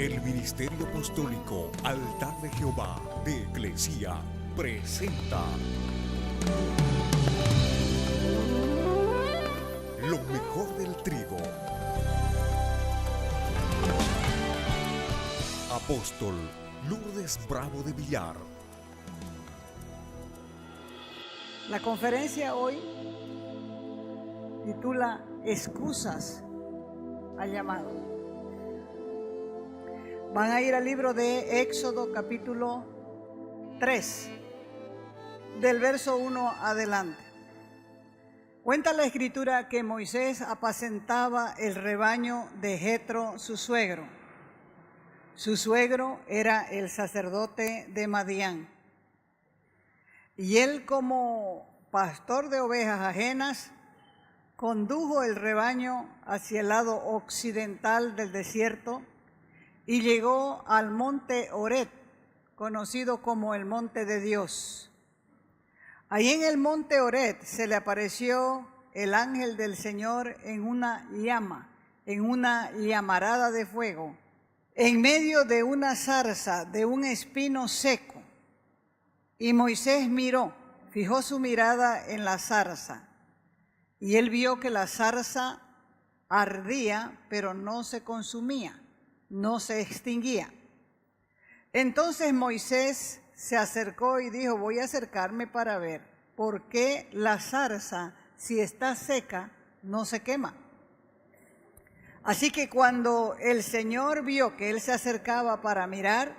El Ministerio Apostólico Altar de Jehová de Eclesia presenta lo mejor del trigo. Apóstol Lourdes Bravo de Villar. La conferencia hoy titula Excusas al llamado. Van a ir al libro de Éxodo capítulo 3, del verso 1 adelante. Cuenta la escritura que Moisés apacentaba el rebaño de Jetro, su suegro. Su suegro era el sacerdote de Madián. Y él, como pastor de ovejas ajenas, condujo el rebaño hacia el lado occidental del desierto y llegó al monte Horeb, conocido como el monte de Dios. Ahí en el monte Horeb se le apareció el ángel del Señor en una llama, en una llamarada de fuego, en medio de una zarza, de un espino seco. Y Moisés miró, fijó su mirada en la zarza, y él vio que la zarza ardía, pero no se consumía, no se extinguía. Entonces Moisés se acercó y dijo: voy a acercarme para ver por qué la zarza, si está seca, no se quema. Así que cuando el Señor vio que él se acercaba para mirar,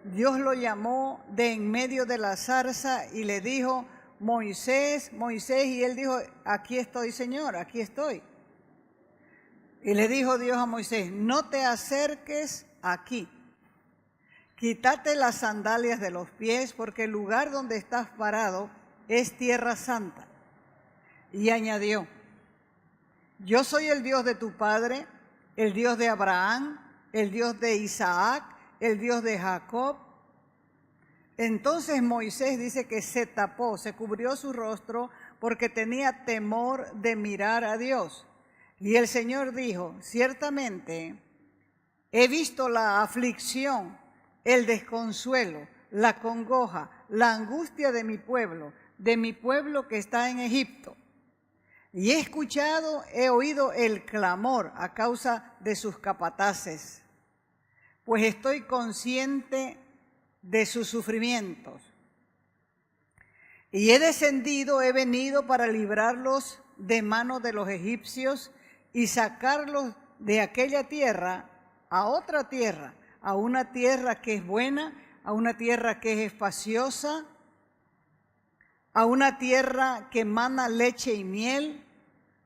Dios lo llamó de en medio de la zarza y le dijo: Moisés, Moisés, y él dijo: aquí estoy, Señor, aquí estoy. Y le dijo Dios a Moisés: no te acerques aquí, quítate las sandalias de los pies, porque el lugar donde estás parado es tierra santa. Y añadió: yo soy el Dios de tu padre, el Dios de Abraham, el Dios de Isaac, el Dios de Jacob. Entonces Moisés dice que se tapó, se cubrió su rostro porque tenía temor de mirar a Dios. Y el Señor dijo: ciertamente he visto la aflicción, el desconsuelo, la congoja, la angustia de mi pueblo que está en Egipto. Y he escuchado, he oído el clamor a causa de sus capataces, pues estoy consciente de sus sufrimientos. Y he descendido, he venido para librarlos de mano de los egipcios y sacarlos de aquella tierra a otra tierra, a una tierra que es buena, a una tierra que es espaciosa, a una tierra que emana leche y miel,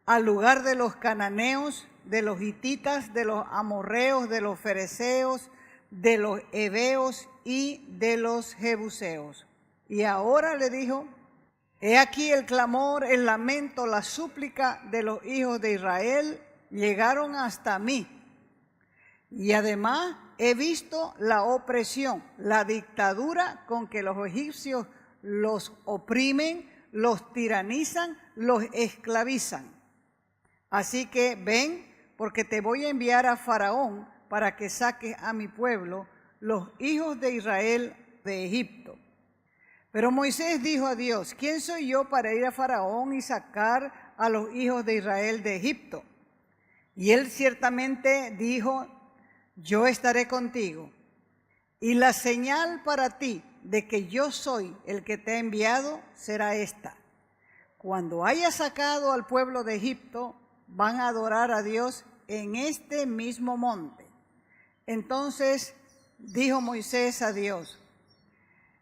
al lugar de los cananeos, de los hititas, de los amorreos, de los fereceos, de los heveos y de los jebuseos. Y ahora le dijo: he aquí el clamor, el lamento, la súplica de los hijos de Israel llegaron hasta mí. Y además he visto la opresión, la dictadura con que los egipcios los oprimen, los tiranizan, los esclavizan. Así que ven, porque te voy a enviar a Faraón para que saques a mi pueblo, los hijos de Israel, de Egipto. Pero Moisés dijo a Dios: ¿quién soy yo para ir a Faraón y sacar a los hijos de Israel de Egipto? Y él ciertamente dijo: yo estaré contigo, y la señal para ti de que yo soy el que te ha enviado será esta: cuando haya sacado al pueblo de Egipto, van a adorar a Dios en este mismo monte. Entonces dijo Moisés a Dios: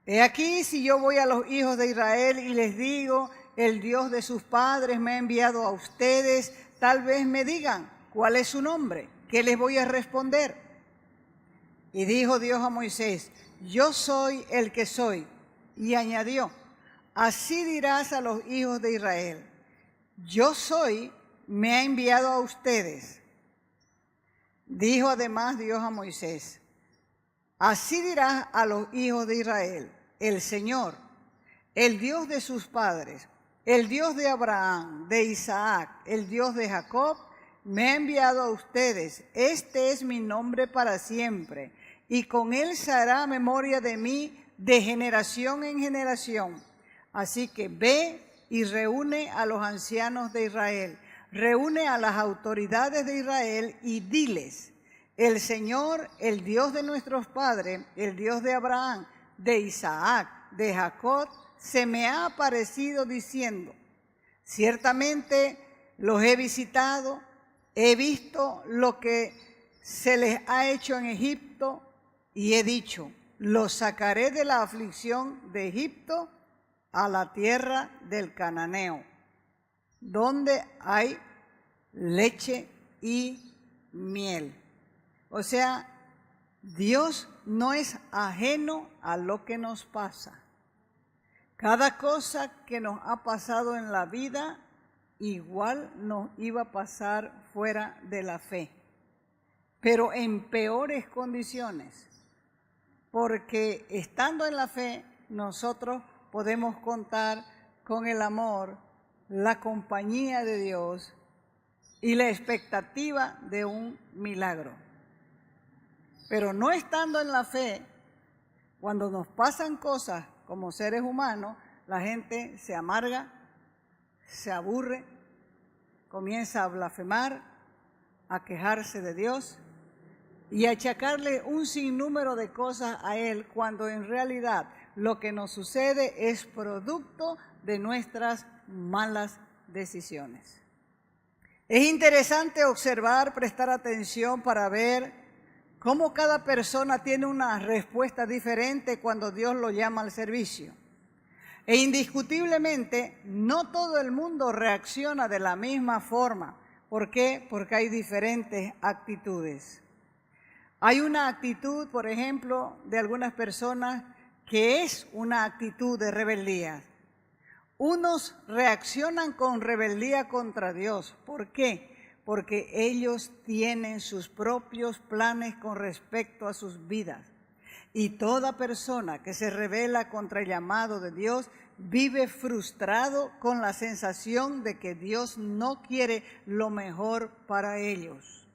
he aquí, si yo voy a los hijos de Israel y les digo: el Dios de sus padres me ha enviado a ustedes, tal vez me digan: ¿cuál es su nombre? ¿Qué les voy a responder? Y dijo Dios a Moisés: yo soy el que soy. Y añadió: así dirás a los hijos de Israel: yo soy, me ha enviado a ustedes. Dijo además Dios a Moisés: así dirás a los hijos de Israel: el Señor, el Dios de sus padres, el Dios de Abraham, de Isaac, el Dios de Jacob, me ha enviado a ustedes. Este es mi nombre para siempre, y con él se hará memoria de mí de generación en generación. Así que ve y reúne a los ancianos de Israel, reúne a las autoridades de Israel y diles: el Señor, el Dios de nuestros padres, el Dios de Abraham, de Isaac, de Jacob, se me ha aparecido diciendo: ciertamente los he visitado, he visto lo que se les ha hecho en Egipto, y he dicho: los sacaré de la aflicción de Egipto a la tierra del cananeo, donde hay leche y miel. O sea, Dios no es ajeno a lo que nos pasa. Cada cosa que nos ha pasado en la vida, igual nos iba a pasar fuera de la fe, pero en peores condiciones, porque estando en la fe nosotros podemos contar con el amor, la compañía de Dios y la expectativa de un milagro. Pero no estando en la fe, cuando nos pasan cosas como seres humanos, la gente se amarga, se aburre, comienza a blasfemar, a quejarse de Dios y a achacarle un sinnúmero de cosas a Él, cuando en realidad lo que nos sucede es producto de nuestras malas decisiones. Es interesante observar, prestar atención para ver cómo cada persona tiene una respuesta diferente cuando Dios lo llama al servicio. E indiscutiblemente no todo el mundo reacciona de la misma forma. ¿Por qué? Porque hay diferentes actitudes. Hay una actitud, por ejemplo, de algunas personas que es una actitud de rebeldía. Unos reaccionan con rebeldía contra Dios. ¿Por qué? Porque ellos tienen sus propios planes con respecto a sus vidas. Y toda persona que se rebela contra el llamado de Dios vive frustrado con la sensación de que Dios no quiere lo mejor para ellos.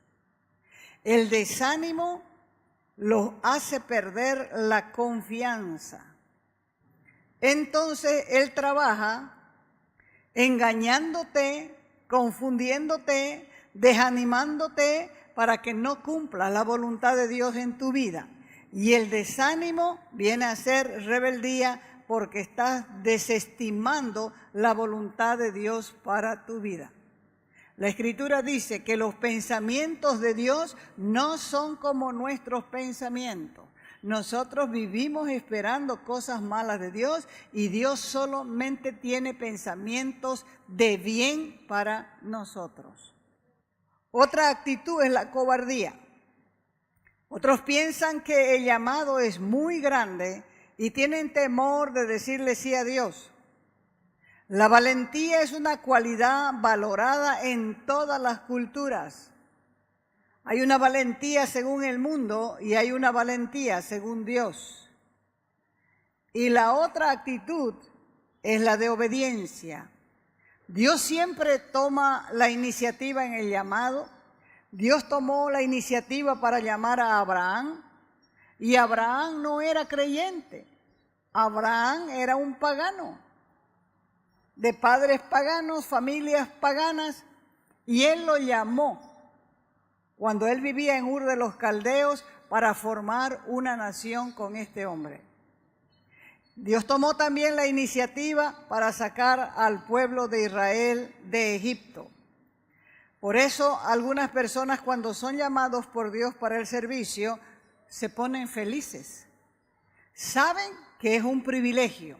El desánimo los hace perder la confianza. Entonces Él trabaja engañándote, confundiéndote, desanimándote para que no cumplas la voluntad de Dios en tu vida. Y el desánimo viene a ser rebeldía porque estás desestimando la voluntad de Dios para tu vida. La Escritura dice que los pensamientos de Dios no son como nuestros pensamientos. Nosotros vivimos esperando cosas malas de Dios y Dios solamente tiene pensamientos de bien para nosotros. Otra actitud es la cobardía. Otros piensan que el llamado es muy grande y tienen temor de decirle sí a Dios. La valentía es una cualidad valorada en todas las culturas. Hay una valentía según el mundo y hay una valentía según Dios. Y la otra actitud es la de obediencia. Dios siempre toma la iniciativa en el llamado. Dios tomó la iniciativa para llamar a Abraham, y Abraham no era creyente. Abraham era un pagano, de padres paganos, familias paganas, y Él lo llamó cuando él vivía en Ur de los Caldeos para formar una nación con este hombre. Dios tomó también la iniciativa para sacar al pueblo de Israel de Egipto. Por eso algunas personas, cuando son llamados por Dios para el servicio, se ponen felices. Saben que es un privilegio.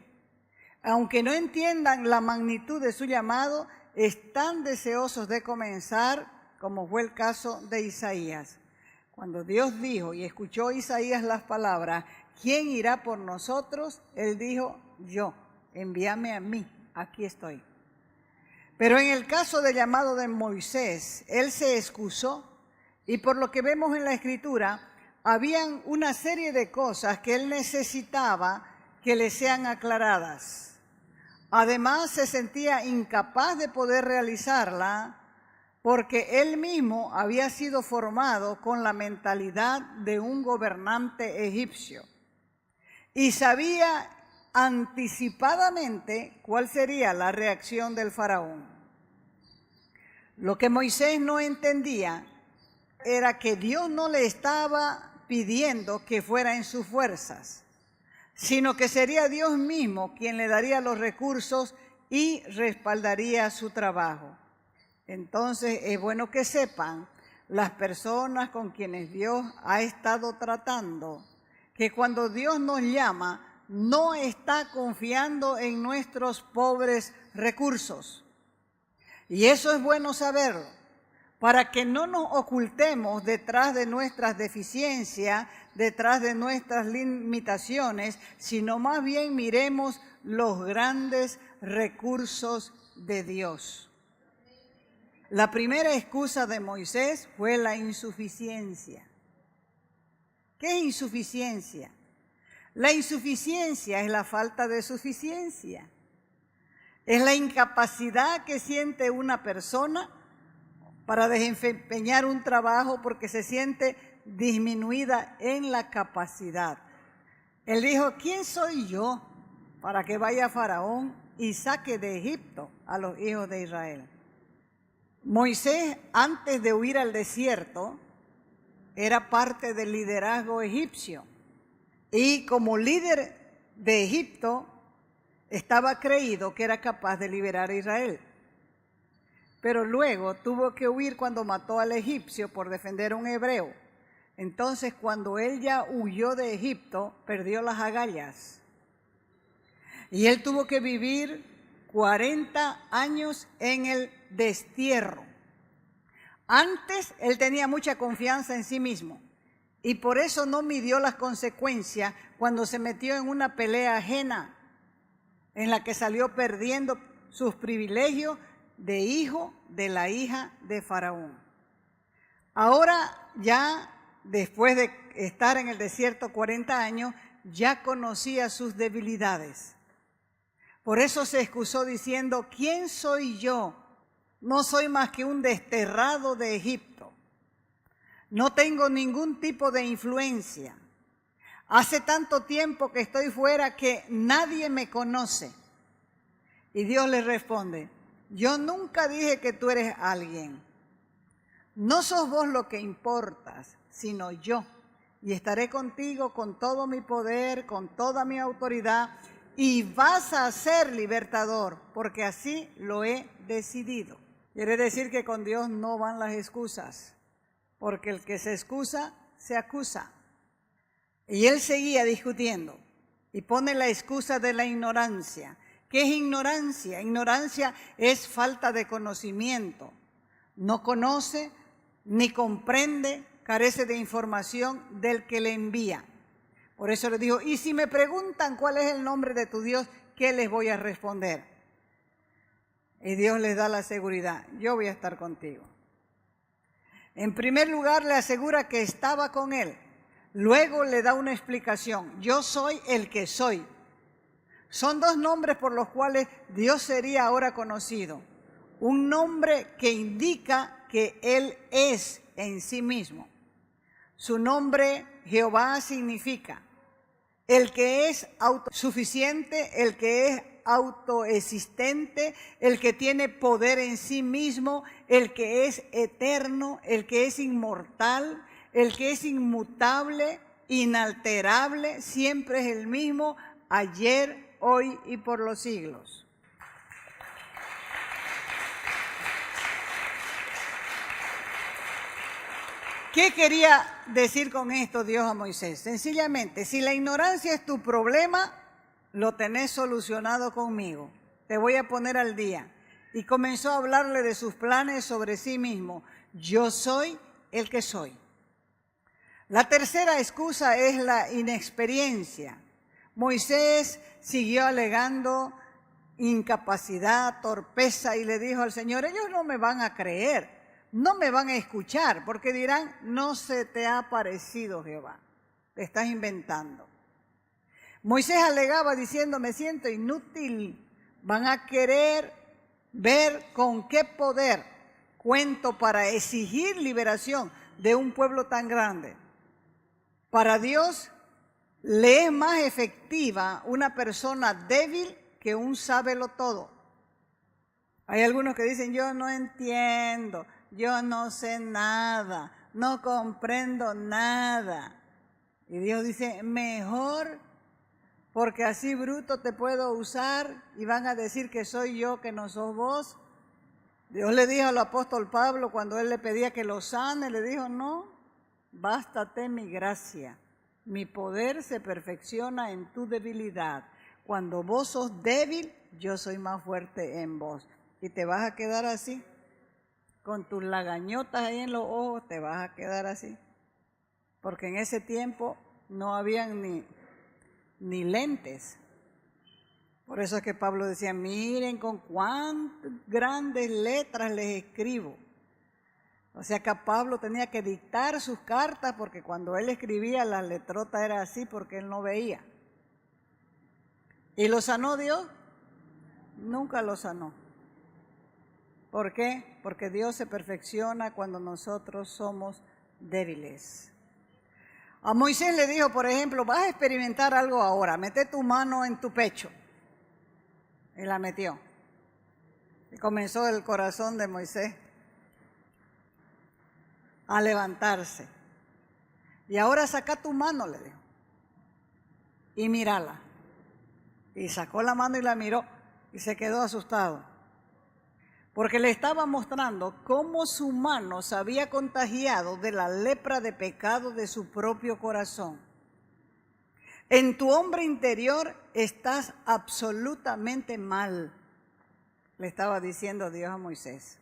Aunque no entiendan la magnitud de su llamado, están deseosos de comenzar, como fue el caso de Isaías. Cuando Dios dijo y escuchó Isaías las palabras: ¿quién irá por nosotros? Él dijo: yo, envíame a mí, aquí estoy. Pero en el caso del llamado de Moisés, él se excusó, y por lo que vemos en la Escritura, habían una serie de cosas que él necesitaba que le sean aclaradas. Además, se sentía incapaz de poder realizarla porque él mismo había sido formado con la mentalidad de un gobernante egipcio y sabía anticipadamente cuál sería la reacción del faraón. Lo que Moisés no entendía era que Dios no le estaba pidiendo que fuera en sus fuerzas, sino que sería Dios mismo quien le daría los recursos y respaldaría su trabajo. Entonces es bueno que sepan las personas con quienes Dios ha estado tratando, que cuando Dios nos llama, no está confiando en nuestros pobres recursos. Y eso es bueno saberlo, para que no nos ocultemos detrás de nuestras deficiencias, detrás de nuestras limitaciones, sino más bien miremos los grandes recursos de Dios. La primera excusa de Moisés fue la insuficiencia. ¿Qué es insuficiencia? La insuficiencia es la falta de suficiencia. Es la incapacidad que siente una persona para desempeñar un trabajo porque se siente disminuida en la capacidad. Él dijo, ¿quién soy yo para que vaya a Faraón y saque de Egipto a los hijos de Israel? Moisés, antes de huir al desierto, era parte del liderazgo egipcio. Y como líder de Egipto, estaba creído que era capaz de liberar a Israel. Pero luego tuvo que huir cuando mató al egipcio por defender a un hebreo. Entonces, cuando él ya huyó de Egipto, perdió las agallas. Y él tuvo que vivir 40 años en el destierro. Antes él tenía mucha confianza en sí mismo y por eso no midió las consecuencias cuando se metió en una pelea ajena en la que salió perdiendo sus privilegios de hijo de la hija de Faraón. Ahora ya, después de estar en el desierto 40 años, ya conocía sus debilidades. Por eso se excusó diciendo, ¿quién soy yo? No soy más que un desterrado de Egipto. No tengo ningún tipo de influencia. Hace tanto tiempo que estoy fuera que nadie me conoce. Y Dios le responde, yo nunca dije que tú eres alguien. No sos vos lo que importas, sino yo. Y estaré contigo con todo mi poder, con toda mi autoridad, y vas a ser libertador, porque así lo he decidido. Quiere decir que con Dios no van las excusas, porque el que se excusa, se acusa. Y él seguía discutiendo y pone la excusa de la ignorancia. ¿Qué es ignorancia? Ignorancia es falta de conocimiento. No conoce ni comprende, carece de información del que le envía. Por eso le dijo, y si me preguntan cuál es el nombre de tu Dios, ¿qué les voy a responder? Y Dios les da la seguridad, yo voy a estar contigo. En primer lugar, le asegura que estaba con él. Luego le da una explicación, yo soy el que soy. Son dos nombres por los cuales Dios sería ahora conocido. Un nombre que indica que Él es en sí mismo. Su nombre, Jehová, significa el que es autosuficiente, el que es autoexistente, el que tiene poder en sí mismo, el que es eterno, el que es inmortal, el que es inmutable, inalterable, siempre es el mismo, ayer, hoy y por los siglos. ¿Qué quería decir con esto Dios a Moisés? Sencillamente, si la ignorancia es tu problema, lo tenés solucionado conmigo. Te voy a poner al día. Y comenzó a hablarle de sus planes sobre sí mismo. Yo soy el que soy. La tercera excusa es la inexperiencia. Moisés siguió alegando incapacidad, torpeza y le dijo al Señor, ellos no me van a creer. No me van a escuchar porque dirán, no se te ha parecido Jehová, te estás inventando. Moisés alegaba diciendo, me siento inútil, van a querer ver con qué poder cuento para exigir liberación de un pueblo tan grande. Para Dios le es más efectiva una persona débil que un sábelotodo. Hay algunos que dicen, yo no entiendo, yo no sé nada, no comprendo nada. Y Dios dice, mejor, porque así bruto te puedo usar y van a decir que soy yo, que no sos vos. Dios le dijo al apóstol Pablo cuando él le pedía que lo sane, le dijo, no, bástate mi gracia. Mi poder se perfecciona en tu debilidad. Cuando vos sos débil, yo soy más fuerte en vos. Y te vas a quedar así, con tus lagañotas ahí en los ojos, te vas a quedar así. Porque en ese tiempo no habían ni lentes. Por eso es que Pablo decía, miren con cuántas grandes letras les escribo. O sea que Pablo tenía que dictar sus cartas porque cuando él escribía la letrota era así porque él no veía. ¿Y lo sanó Dios? Nunca lo sanó. ¿Por qué? Porque Dios se perfecciona cuando nosotros somos débiles. A Moisés le dijo, por ejemplo, vas a experimentar algo ahora, mete tu mano en tu pecho. Y la metió. Y comenzó el corazón de Moisés a levantarse. Y ahora saca tu mano, le dijo. Y mírala. Y sacó la mano y la miró y se quedó asustado. Porque le estaba mostrando cómo su mano se había contagiado de la lepra de pecado de su propio corazón. En tu hombre interior estás absolutamente mal, le estaba diciendo Dios a Moisés.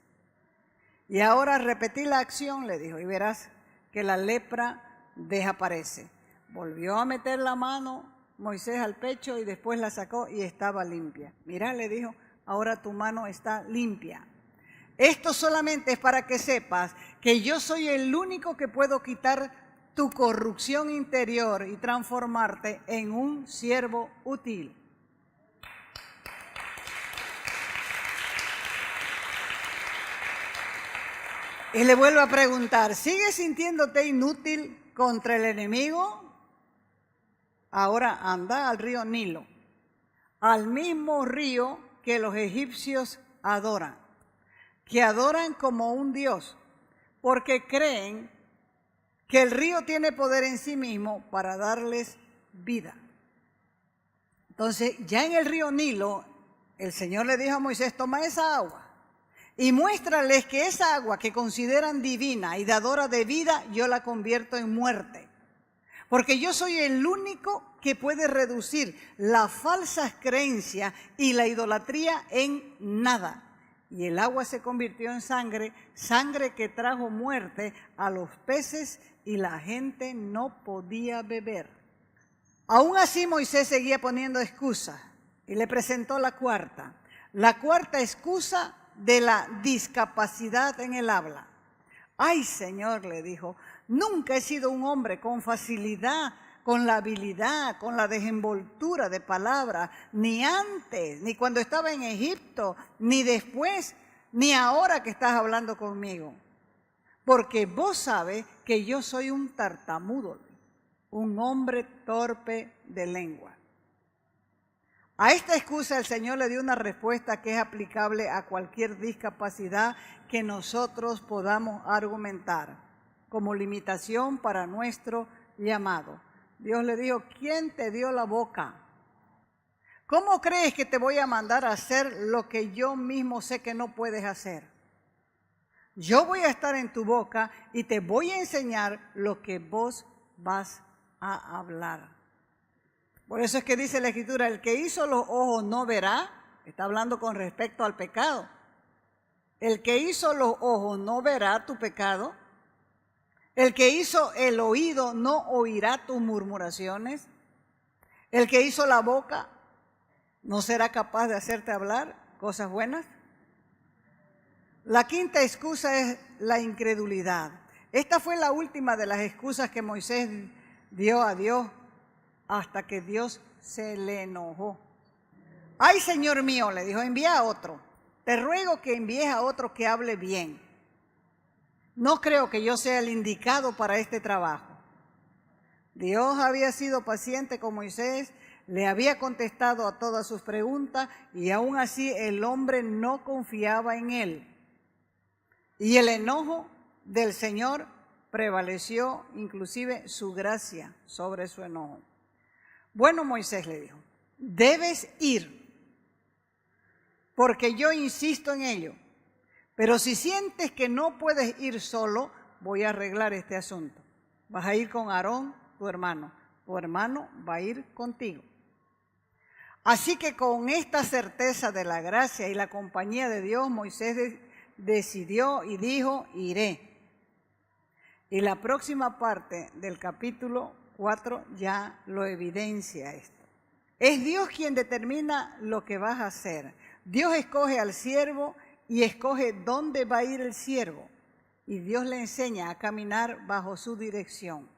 Y ahora repetí la acción, le dijo, y verás que la lepra desaparece. Volvió a meter la mano Moisés al pecho y después la sacó y estaba limpia. Mira, le dijo, ahora tu mano está limpia. Esto solamente es para que sepas que yo soy el único que puedo quitar tu corrupción interior y transformarte en un siervo útil. Y le vuelvo a preguntar, ¿sigues sintiéndote inútil contra el enemigo? Ahora anda al río Nilo, al mismo río que los egipcios adoran, que adoran como un dios, porque creen que el río tiene poder en sí mismo para darles vida. Entonces, ya en el río Nilo, el Señor le dijo a Moisés, toma esa agua y muéstrales que esa agua que consideran divina y dadora de vida, yo la convierto en muerte. Porque yo soy el único que puede reducir las falsas creencias y la idolatría en nada. Y el agua se convirtió en sangre, sangre que trajo muerte a los peces y la gente no podía beber. Aún así Moisés seguía poniendo excusas y le presentó la cuarta excusa de la discapacidad en el habla. Ay, Señor, le dijo, nunca he sido un hombre con facilidad, con la habilidad, con la desenvoltura de palabra, ni antes, ni cuando estaba en Egipto, ni después, ni ahora que estás hablando conmigo. Porque vos sabes que yo soy un tartamudo, un hombre torpe de lengua. A esta excusa el Señor le dio una respuesta que es aplicable a cualquier discapacidad que nosotros podamos argumentar como limitación para nuestro llamado. Dios le dijo, ¿quién te dio la boca? ¿Cómo crees que te voy a mandar a hacer lo que yo mismo sé que no puedes hacer? Yo voy a estar en tu boca y te voy a enseñar lo que vos vas a hablar. Por eso es que dice la Escritura, el que hizo los ojos no verá, está hablando con respecto al pecado. El que hizo los ojos no verá tu pecado. El que hizo el oído no oirá tus murmuraciones. El que hizo la boca no será capaz de hacerte hablar cosas buenas. La quinta excusa es la incredulidad. Esta fue la última de las excusas que Moisés dio a Dios hasta que Dios se le enojó. Ay, Señor mío, le dijo, envía a otro. Te ruego que envíes a otro que hable bien. no creo que yo sea el indicado para este trabajo. Dios había sido paciente con Moisés, le había contestado a todas sus preguntas y aún así el hombre no confiaba en él. Y el enojo del Señor prevaleció, inclusive su gracia sobre su enojo. Bueno, Moisés le dijo, debes ir, porque yo insisto en ello. Pero si sientes que no puedes ir solo, voy a arreglar este asunto. Vas a ir con Aarón, tu hermano va a ir contigo. Así que con esta certeza de la gracia y la compañía de Dios, Moisés decidió y dijo, iré. Y la próxima parte del capítulo 4 ya lo evidencia esto. Es Dios quien determina lo que vas a hacer. Dios escoge al siervo y escoge dónde va a ir el siervo. Y Dios le enseña a caminar bajo su dirección.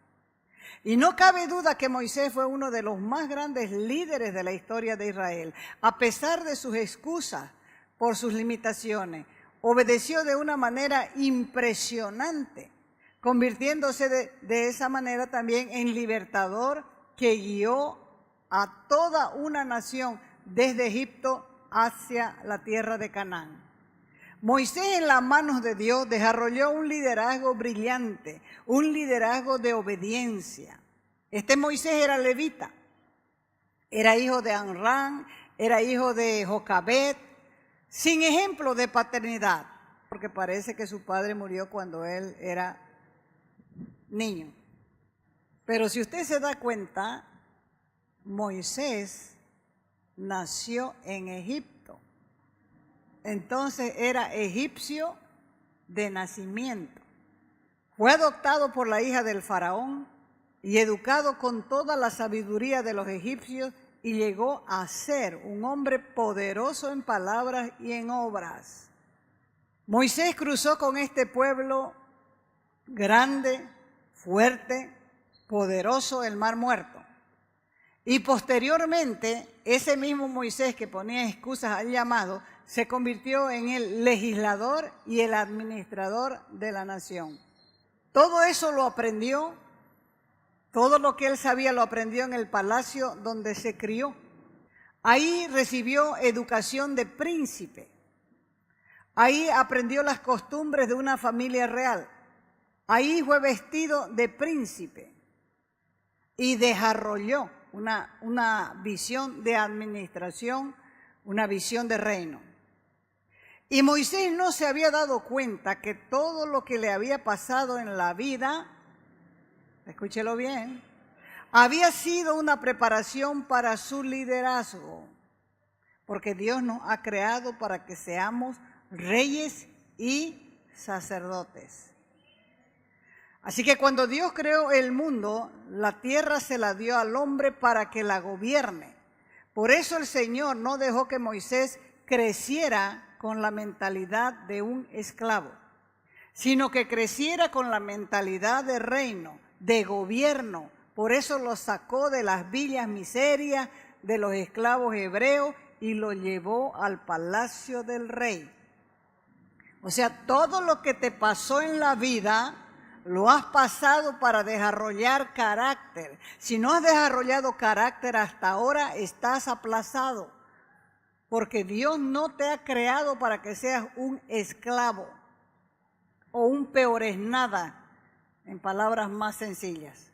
Y no cabe duda que Moisés fue uno de los más grandes líderes de la historia de Israel. A pesar de sus excusas por sus limitaciones, obedeció de una manera impresionante, convirtiéndose de esa manera también en libertador que guió a toda una nación desde Egipto hacia la tierra de Canaán. Moisés, en las manos de Dios, desarrolló un liderazgo brillante, un liderazgo de obediencia. Este Moisés era levita, era hijo de Amram, era hijo de Jocabed, sin ejemplo de paternidad, porque parece que su padre murió cuando él era niño. Pero si usted se da cuenta, Moisés nació en Egipto. Entonces era egipcio de nacimiento. Fue adoptado por la hija del faraón y educado con toda la sabiduría de los egipcios y llegó a ser un hombre poderoso en palabras y en obras. Moisés cruzó con este pueblo grande, fuerte, poderoso, el Mar Muerto. Y posteriormente, ese mismo Moisés que ponía excusas al llamado, se convirtió en el legislador y el administrador de la nación. Todo eso lo aprendió, todo lo que él sabía lo aprendió en el palacio donde se crió. Ahí recibió educación de príncipe. Ahí aprendió las costumbres de una familia real. Ahí fue vestido de príncipe y desarrolló una visión de administración, una visión de reino. Y Moisés no se había dado cuenta que todo lo que le había pasado en la vida, escúchelo bien, había sido una preparación para su liderazgo, porque Dios nos ha creado para que seamos reyes y sacerdotes. Así que cuando Dios creó el mundo, la tierra se la dio al hombre para que la gobierne. Por eso el Señor no dejó que Moisés creciera con la mentalidad de un esclavo, sino que creciera con la mentalidad de reino, de gobierno. Por eso lo sacó de las villas miserias de los esclavos hebreos y lo llevó al palacio del rey. O sea, todo lo que te pasó en la vida lo has pasado para desarrollar carácter. Si no has desarrollado carácter hasta ahora, estás aplazado. Porque Dios no te ha creado para que seas un esclavo o un peor es nada, en palabras más sencillas,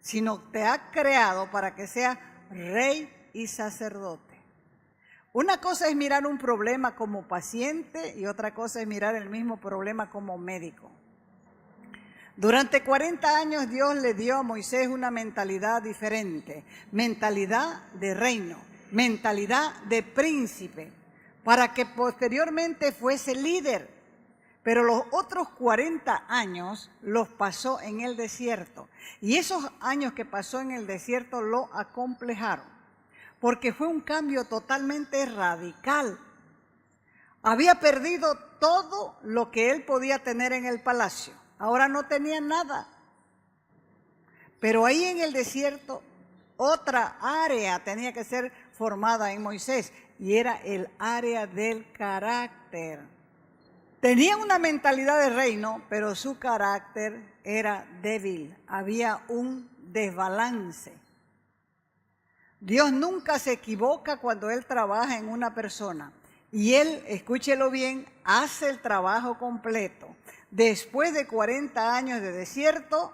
sino te ha creado para que seas rey y sacerdote. Una cosa es mirar un problema como paciente y otra cosa es mirar el mismo problema como médico. Durante 40 años Dios le dio a Moisés una mentalidad diferente, mentalidad de reino, mentalidad de príncipe, para que posteriormente fuese líder. Pero los otros 40 años los pasó en el desierto. Y esos años que pasó en el desierto lo acomplejaron, porque fue un cambio totalmente radical. Había perdido todo lo que él podía tener en el palacio. Ahora no tenía nada. Pero ahí en el desierto, otra área tenía que ser formada en Moisés, y era el área del carácter. Tenía una mentalidad de reino, pero su carácter era débil. Había un desbalance. Dios nunca se equivoca cuando Él trabaja en una persona. Y Él, escúchelo bien, hace el trabajo completo. Después de 40 años de desierto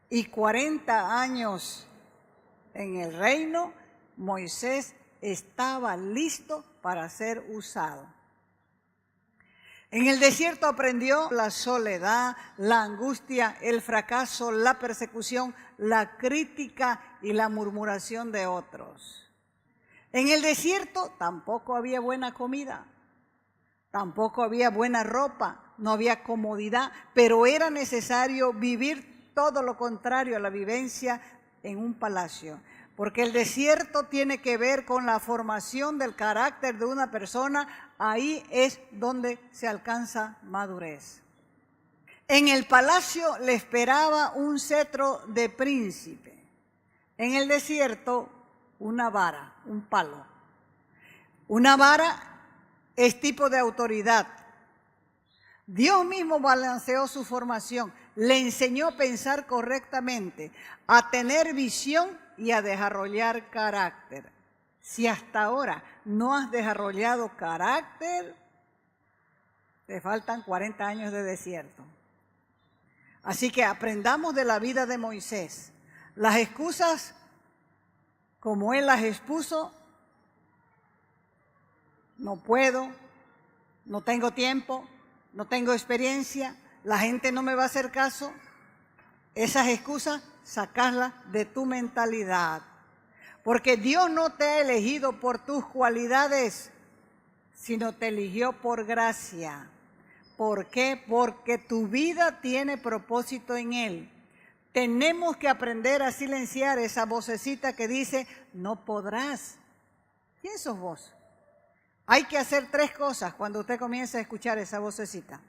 y 40 años en el reino, Moisés estaba listo para ser usado. En el desierto aprendió la soledad, la angustia, el fracaso, la persecución, la crítica y la murmuración de otros. En el desierto tampoco había buena comida, tampoco había buena ropa, no había comodidad, pero era necesario vivir todo lo contrario a la vivencia en un palacio. Porque el desierto tiene que ver con la formación del carácter de una persona, ahí es donde se alcanza madurez. En el palacio le esperaba un cetro de príncipe, en el desierto una vara, un palo. Una vara es tipo de autoridad. Dios mismo balanceó su formación, le enseñó a pensar correctamente, a tener visión y a desarrollar carácter. Si hasta ahora no has desarrollado carácter, te faltan 40 años de desierto. Así que aprendamos de la vida de Moisés. Las excusas, como él las expuso, no puedo, no tengo tiempo, no tengo experiencia, la gente no me va a hacer caso. Esas excusas, sacarlas de tu mentalidad. Porque Dios no te ha elegido por tus cualidades, sino te eligió por gracia. ¿Por qué? Porque tu vida tiene propósito en Él. Tenemos que aprender a silenciar esa vocecita que dice, no podrás. ¿Quién sos vos? Hay que hacer 3 cosas cuando usted comienza a escuchar esa vocecita.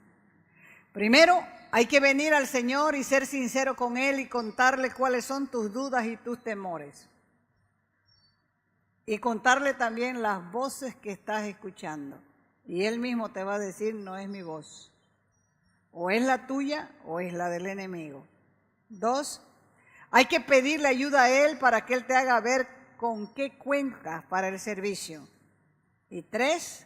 Primero, hay que venir al Señor y ser sincero con Él y contarle cuáles son tus dudas y tus temores. Y contarle también las voces que estás escuchando. Y Él mismo te va a decir, no es mi voz. O es la tuya o es la del enemigo. 2, hay que pedirle ayuda a Él para que Él te haga ver con qué cuentas para el servicio. Y 3,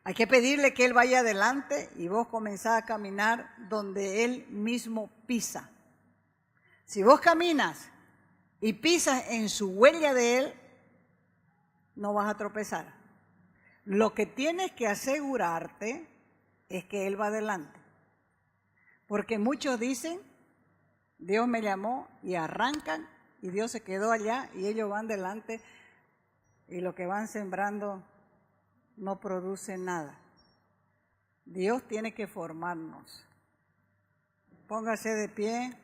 hay que pedirle que Él vaya adelante y vos comenzás a caminar donde Él mismo pisa. Si vos caminas y pisas en su huella de Él, no vas a tropezar. Lo que tienes que asegurarte es que Él va adelante. Porque muchos dicen, Dios me llamó y arrancan y Dios se quedó allá y ellos van adelante y lo que van sembrando no produce nada. Dios tiene que formarnos. Póngase de pie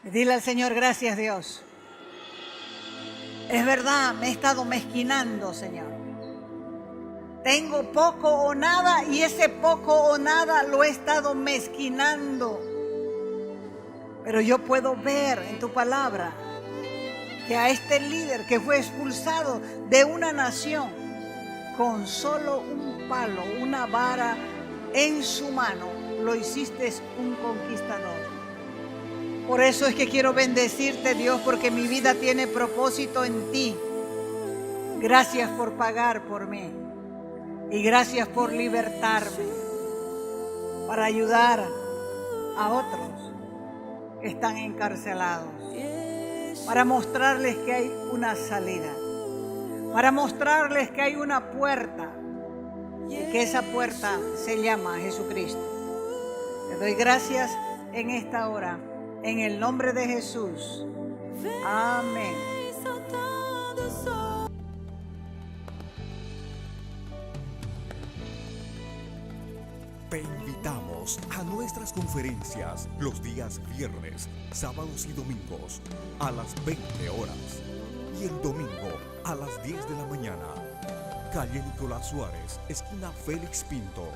y dile al Señor, gracias Dios. Es verdad, me he estado mezquinando, Señor. Tengo poco o nada y ese poco o nada lo he estado mezquinando. Pero yo puedo ver en tu palabra que a este líder que fue expulsado de una nación con solo un palo, una vara en su mano, lo hiciste un conquistador. Por eso es que quiero bendecirte, Dios, porque mi vida tiene propósito en ti. Gracias por pagar por mí y gracias por libertarme para ayudar a otros que están encarcelados, para mostrarles que hay una salida, para mostrarles que hay una puerta y que esa puerta se llama Jesucristo. Te doy gracias en esta hora, en el nombre de Jesús. Amén. Te invitamos a nuestras conferencias los días viernes, sábados y domingos a las 20 horas y el domingo a las 10 de la mañana. Calle Nicolás Suárez, esquina Félix Pinto.